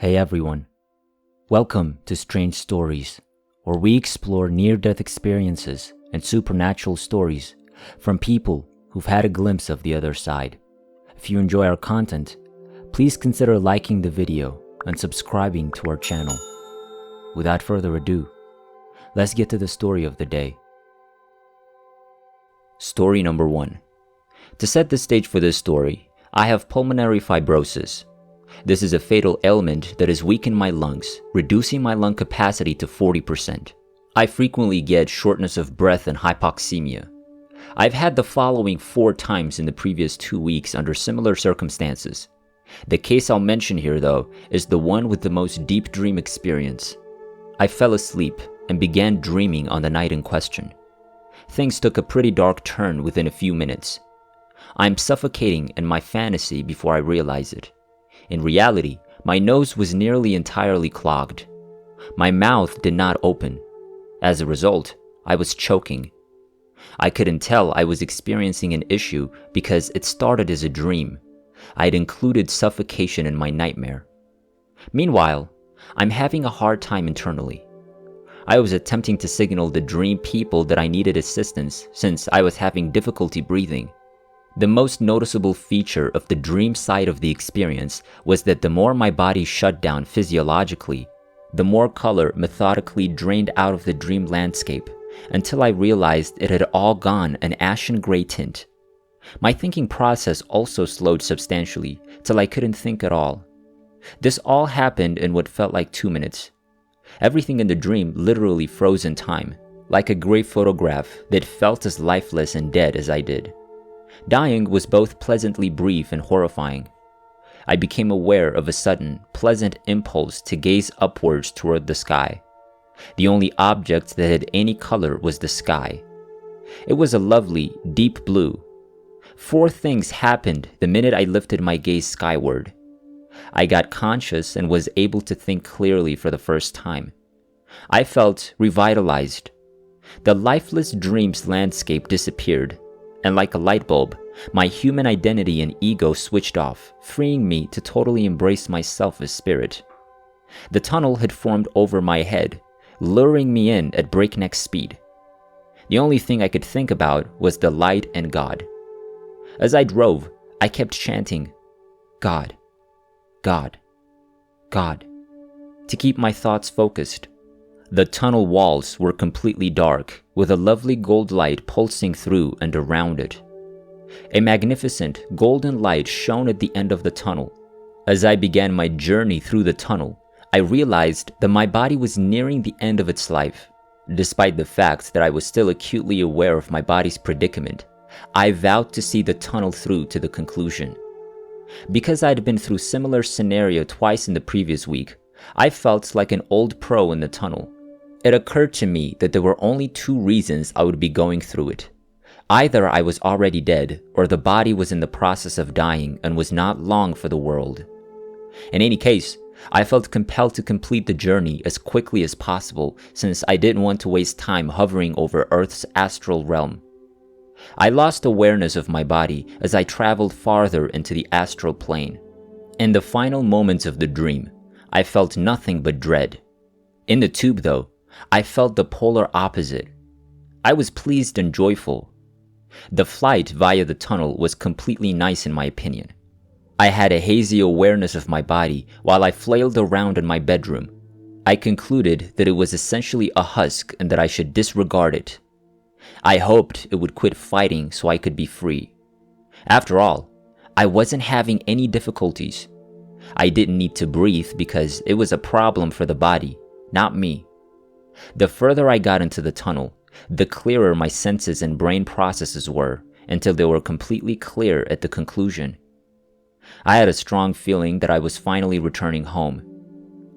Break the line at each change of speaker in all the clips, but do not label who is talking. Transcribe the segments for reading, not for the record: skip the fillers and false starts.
Hey everyone, welcome to Strange Stories, where we explore near-death experiences and supernatural stories from people who've had a glimpse of the other side. If you enjoy our content, please consider liking the video and subscribing to our channel. Without further ado, let's get to the story of the day. Story number 1. To set the stage for this story, I have pulmonary fibrosis. This is a fatal ailment that has weakened my lungs, reducing my lung capacity to 40%. I frequently get shortness of breath and hypoxemia. I've had the following 4 times in the previous 2 weeks under similar circumstances. The case I'll mention here, though, is the one with the most deep dream experience. I fell asleep and began dreaming on the night in question. Things took a pretty dark turn within a few minutes. I'm suffocating in my fantasy before I realize it. In reality, my nose was nearly entirely clogged. My mouth did not open. As a result, I was choking. I couldn't tell I was experiencing an issue because it started as a dream. I'd included suffocation in my nightmare. Meanwhile, I'm having a hard time internally. I was attempting to signal the dream people that I needed assistance since I was having difficulty breathing. The most noticeable feature of the dream side of the experience was that the more my body shut down physiologically, the more color methodically drained out of the dream landscape until I realized it had all gone an ashen gray tint. My thinking process also slowed substantially till I couldn't think at all. This all happened in what felt like 2 minutes. Everything in the dream literally froze in time, like a gray photograph that felt as lifeless and dead as I did. Dying was both pleasantly brief and horrifying. I became aware of a sudden, pleasant impulse to gaze upwards toward the sky. The only object that had any color was the sky. It was a lovely, deep blue. 4 things happened the minute I lifted my gaze skyward. I got conscious and was able to think clearly for the first time. I felt revitalized. The lifeless dream's landscape disappeared, and like a light bulb, my human identity and ego switched off, freeing me to totally embrace myself as spirit. The tunnel had formed over my head, luring me in at breakneck speed. The only thing I could think about was the light and God. As I drove, I kept chanting, "God, God, God," to keep my thoughts focused. The tunnel walls were completely dark, with a lovely gold light pulsing through and around it. A magnificent golden light shone at the end of the tunnel. As I began my journey through the tunnel, I realized that my body was nearing the end of its life. Despite the fact that I was still acutely aware of my body's predicament, I vowed to see the tunnel through to the conclusion. Because I'd been through similar scenario twice in the previous week, I felt like an old pro in the tunnel. It occurred to me that there were only 2 reasons I would be going through it. Either I was already dead, or the body was in the process of dying and was not long for the world. In any case, I felt compelled to complete the journey as quickly as possible since I didn't want to waste time hovering over Earth's astral realm. I lost awareness of my body as I traveled farther into the astral plane. In the final moments of the dream, I felt nothing but dread. In the tube, though, I felt the polar opposite. I was pleased and joyful. The flight via the tunnel was completely nice in my opinion. I had a hazy awareness of my body while I flailed around in my bedroom. I concluded that it was essentially a husk and that I should disregard it. I hoped it would quit fighting so I could be free. After all, I wasn't having any difficulties. I didn't need to breathe because it was a problem for the body, not me. The further I got into the tunnel, the clearer my senses and brain processes were until they were completely clear at the conclusion. I had a strong feeling that I was finally returning home.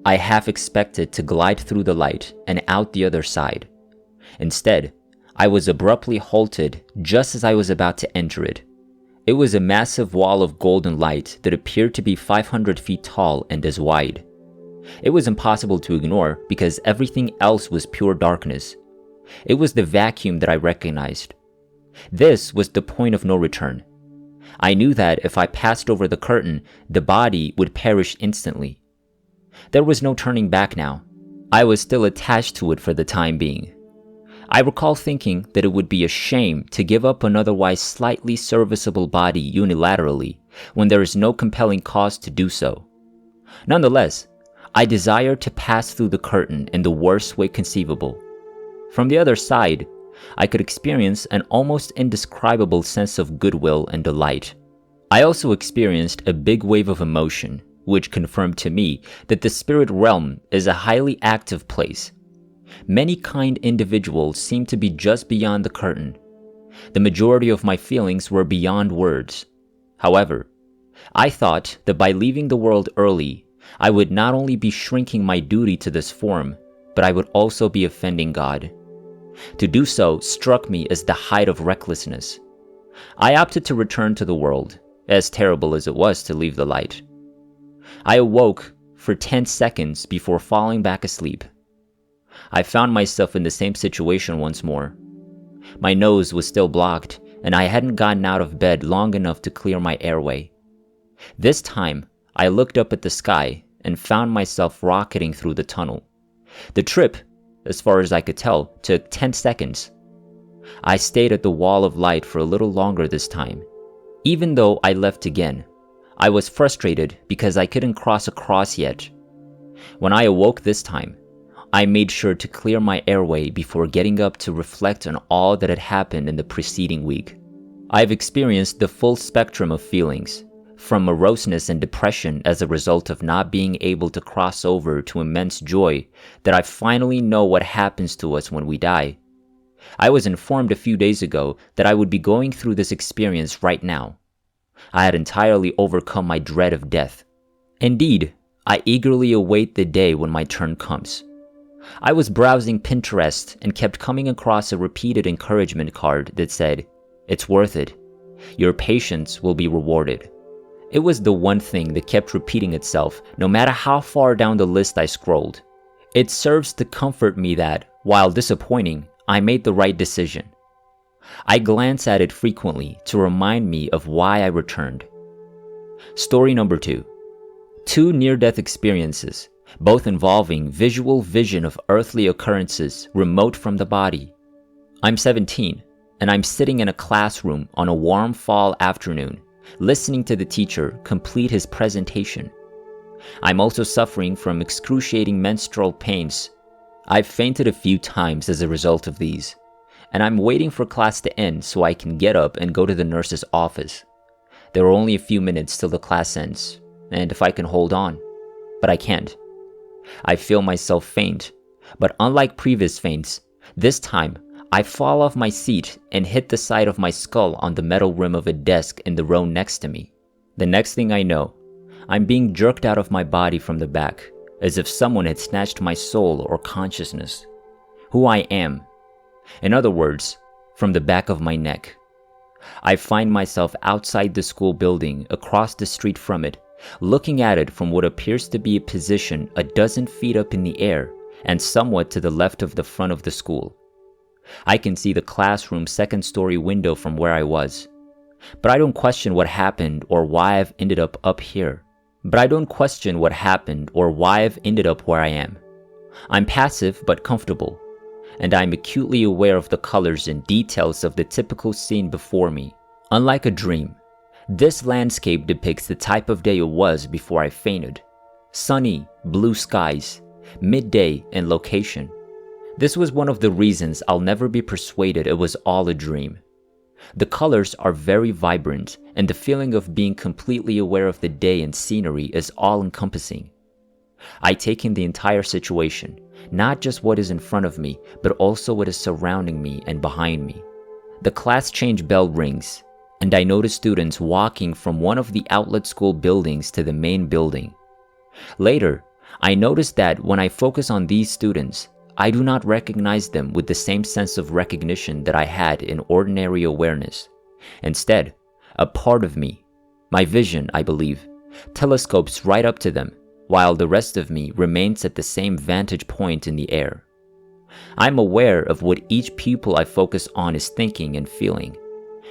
I half expected to glide through the light and out the other side. Instead, I was abruptly halted just as I was about to enter it. It was a massive wall of golden light that appeared to be 500 feet tall and as wide. It was impossible to ignore because everything else was pure darkness. It was the vacuum that I recognized. This was the point of no return. I knew that if I passed over the curtain, the body would perish instantly. There was no turning back now. I was still attached to it for the time being. I recall thinking that it would be a shame to give up an otherwise slightly serviceable body unilaterally when there is no compelling cause to do so. Nonetheless, I desired to pass through the curtain in the worst way conceivable. From the other side, I could experience an almost indescribable sense of goodwill and delight. I also experienced a big wave of emotion, which confirmed to me that the spirit realm is a highly active place. Many kind individuals seemed to be just beyond the curtain. The majority of my feelings were beyond words. However, I thought that by leaving the world early, I would not only be shrinking my duty to this form, but I would also be offending God. To do so struck me as the height of recklessness. I opted to return to the world, as terrible as it was to leave the light. I awoke for 10 seconds before falling back asleep. I found myself in the same situation once more. My nose was still blocked, and I hadn't gotten out of bed long enough to clear my airway. This time, I looked up at the sky and found myself rocketing through the tunnel. The trip, as far as I could tell, took 10 seconds. I stayed at the wall of light for a little longer this time. Even though I left again, I was frustrated because I couldn't cross across yet. When I awoke this time, I made sure to clear my airway before getting up to reflect on all that had happened in the preceding week. I've experienced the full spectrum of feelings, from moroseness and depression as a result of not being able to cross over to immense joy that I finally know what happens to us when we die. I was informed a few days ago that I would be going through this experience right now. I had entirely overcome my dread of death. Indeed, I eagerly await the day when my turn comes. I was browsing Pinterest and kept coming across a repeated encouragement card that said, "It's worth it. Your patience will be rewarded." It was the one thing that kept repeating itself no matter how far down the list I scrolled. It serves to comfort me that, while disappointing, I made the right decision. I glance at it frequently to remind me of why I returned. Story number 2. 2 near-death experiences, both involving visual vision of earthly occurrences remote from the body. I'm 17, and I'm sitting in a classroom on a warm fall afternoon, listening to the teacher complete his presentation. I'm also suffering from excruciating menstrual pains. I've fainted a few times as a result of these, and I'm waiting for class to end so I can get up and go to the nurse's office. There are only a few minutes till the class ends, and if I can hold on, but I can't. I feel myself faint, but unlike previous faints, this time I fall off my seat and hit the side of my skull on the metal rim of a desk in the row next to me. The next thing I know, I'm being jerked out of my body from the back, as if someone had snatched my soul or consciousness. Who I am. In other words, from the back of my neck. I find myself outside the school building, across the street from it, looking at it from what appears to be a position a dozen feet up in the air and somewhat to the left of the front of the school. I can see the classroom's second-story window from where I was. But I don't question what happened or why I've ended up here. I'm passive but comfortable, and I'm acutely aware of the colors and details of the typical scene before me. Unlike a dream, this landscape depicts the type of day it was before I fainted. Sunny, blue skies, midday, and location. This was one of the reasons I'll never be persuaded it was all a dream. The colors are very vibrant, and the feeling of being completely aware of the day and scenery is all-encompassing. I take in the entire situation, not just what is in front of me, but also what is surrounding me and behind me. The class change bell rings, and I notice students walking from one of the outlet school buildings to the main building. Later, I notice that when I focus on these students, I do not recognize them with the same sense of recognition that I had in ordinary awareness. Instead, a part of me, my vision, I believe, telescopes right up to them, while the rest of me remains at the same vantage point in the air. I'm aware of what each pupil I focus on is thinking and feeling.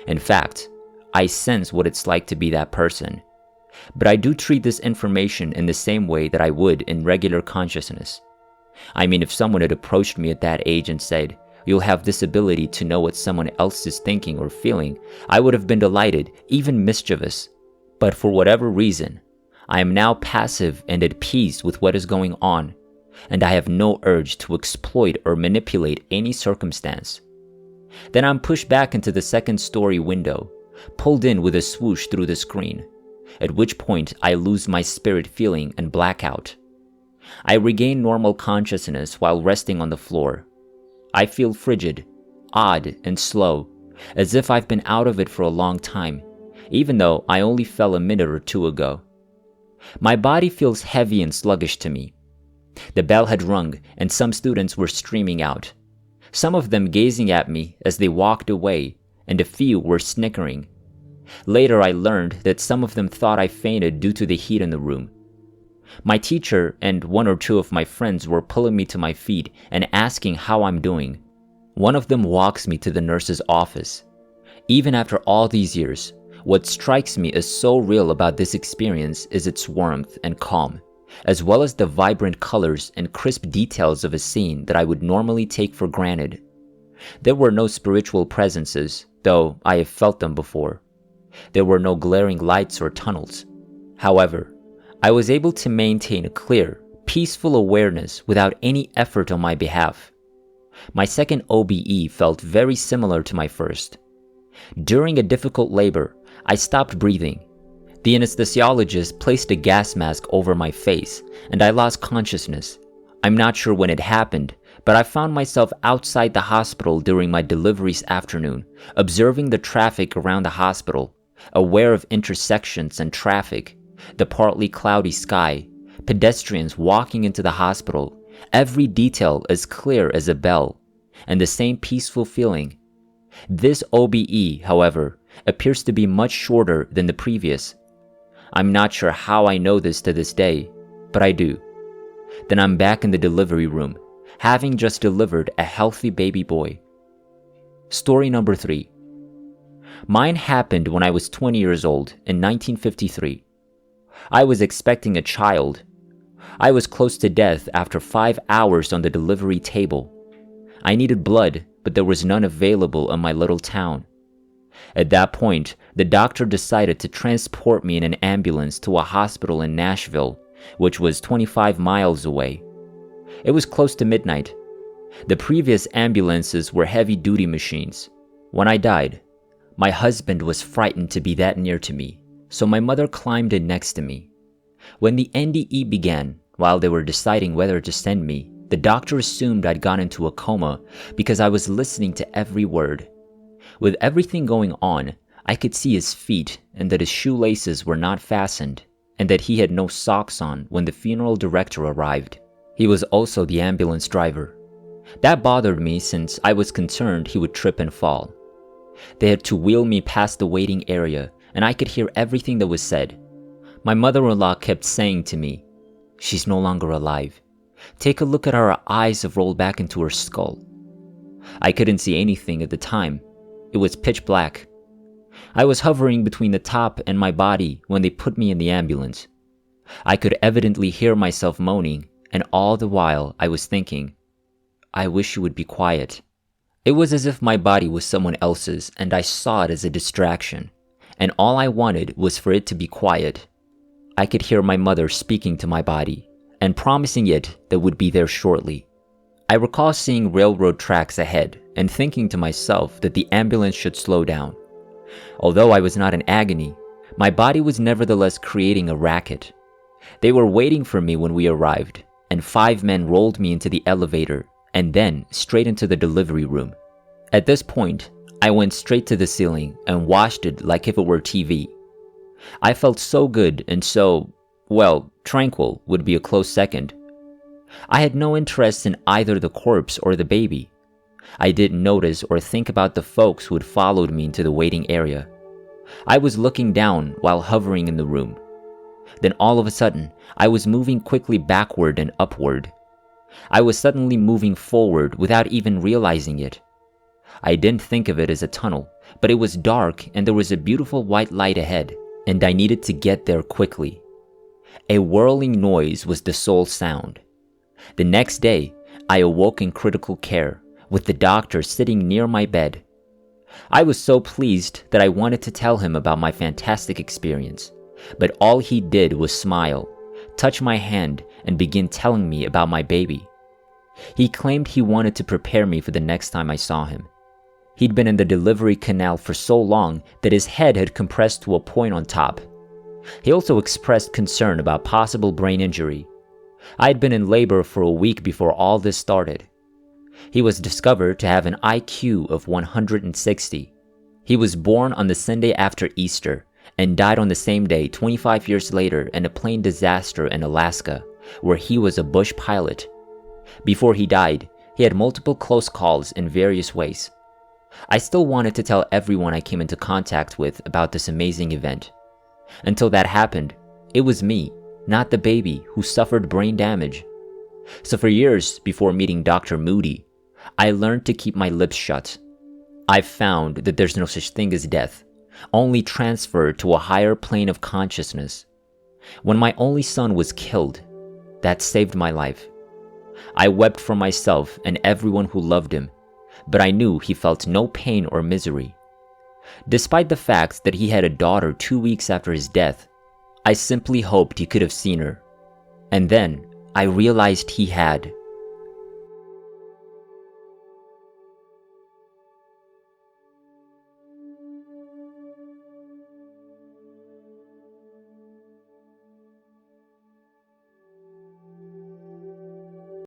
In fact, I sense what it's like to be that person. But I do treat this information in the same way that I would in regular consciousness. I mean, if someone had approached me at that age and said, "You'll have this ability to know what someone else is thinking or feeling," I would have been delighted, even mischievous. But for whatever reason, I am now passive and at peace with what is going on, and I have no urge to exploit or manipulate any circumstance. Then I'm pushed back into the second-story window, pulled in with a swoosh through the screen, at which point I lose my spirit feeling and black out. I regain normal consciousness while resting on the floor. I feel frigid, odd, and slow, as if I've been out of it for a long time, even though I only fell a minute or two ago. My body feels heavy and sluggish to me. The bell had rung and some students were streaming out, some of them gazing at me as they walked away, and a few were snickering. Later I learned that some of them thought I fainted due to the heat in the room. My teacher and one or two of my friends were pulling me to my feet and asking how I'm doing. One of them walks me to the nurse's office. Even after all these years, what strikes me as so real about this experience is its warmth and calm, as well as the vibrant colors and crisp details of a scene that I would normally take for granted. There were no spiritual presences, though I have felt them before. There were no glaring lights or tunnels. However, I was able to maintain a clear, peaceful awareness without any effort on my behalf. My second OBE felt very similar to my first. During a difficult labor, I stopped breathing. The anesthesiologist placed a gas mask over my face, and I lost consciousness. I'm not sure when it happened, but I found myself outside the hospital during my delivery's afternoon, observing the traffic around the hospital, aware of intersections and traffic, the partly cloudy sky, pedestrians walking into the hospital, every detail as clear as a bell, and the same peaceful feeling. This OBE, however, appears to be much shorter than the previous. I'm not sure how I know this to this day, but I do. Then I'm back in the delivery room, having just delivered a healthy baby boy. Story number 3. Mine happened when I was 20 years old in 1953. I was expecting a child. I was close to death after 5 hours on the delivery table. I needed blood, but there was none available in my little town. At that point, the doctor decided to transport me in an ambulance to a hospital in Nashville, which was 25 miles away. It was close to midnight. The previous ambulances were heavy-duty machines. When I died, my husband was frightened to be that near to me, so my mother climbed in next to me. When the NDE began, while they were deciding whether to send me, the doctor assumed I'd gone into a coma because I was listening to every word. With everything going on, I could see his feet and that his shoelaces were not fastened, and that he had no socks on when the funeral director arrived. He was also the ambulance driver. That bothered me since I was concerned he would trip and fall. They had to wheel me past the waiting area, and I could hear everything that was said. My mother-in-law kept saying to me, "She's no longer alive. Take a look at her eyes have rolled back into her skull." I couldn't see anything at the time. It was pitch black. I was hovering between the top and my body when they put me in the ambulance. I could evidently hear myself moaning, and all the while I was thinking, "I wish you would be quiet." It was as if my body was someone else's and I saw it as a distraction, and all I wanted was for it to be quiet. I could hear my mother speaking to my body and promising it that would be there shortly. I recall seeing railroad tracks ahead and thinking to myself that the ambulance should slow down. Although I was not in agony, my body was nevertheless creating a racket. They were waiting for me when we arrived, and 5 men rolled me into the elevator and then straight into the delivery room. At this point, I went straight to the ceiling and watched it like if it were TV. I felt so good and so, well, tranquil would be a close second. I had no interest in either the corpse or the baby. I didn't notice or think about the folks who had followed me into the waiting area. I was looking down while hovering in the room. Then all of a sudden, I was moving quickly backward and upward. I was suddenly moving forward without even realizing it. I didn't think of it as a tunnel, but it was dark and there was a beautiful white light ahead. and I needed to get there quickly. A whirling noise was the sole sound. The next day, I awoke in critical care, with the doctor sitting near my bed. I was so pleased that I wanted to tell him about my fantastic experience, but all he did was smile, touch my hand, and begin telling me about my baby. He claimed he wanted to prepare me for the next time I saw him. He'd been in the delivery canal for so long that his head had compressed to a point on top. He also expressed concern about possible brain injury. I had been in labor for a week before all this started. He was discovered to have an IQ of 160. He was born on the Sunday after Easter and died on the same day 25 years later in a plane disaster in Alaska, where he was a bush pilot. Before he died, he had multiple close calls in various ways. I still wanted to tell everyone I came into contact with about this amazing event. Until that happened, it was me, not the baby, who suffered brain damage. So for years before meeting Dr. Moody, I learned to keep my lips shut. I've found that there's no such thing as death, only transfer to a higher plane of consciousness. When my only son was killed, that saved my life. I wept for myself and everyone who loved him, but I knew he felt no pain or misery. Despite the fact that he had a daughter 2 weeks after his death, I simply hoped he could have seen her. And then I realized he had.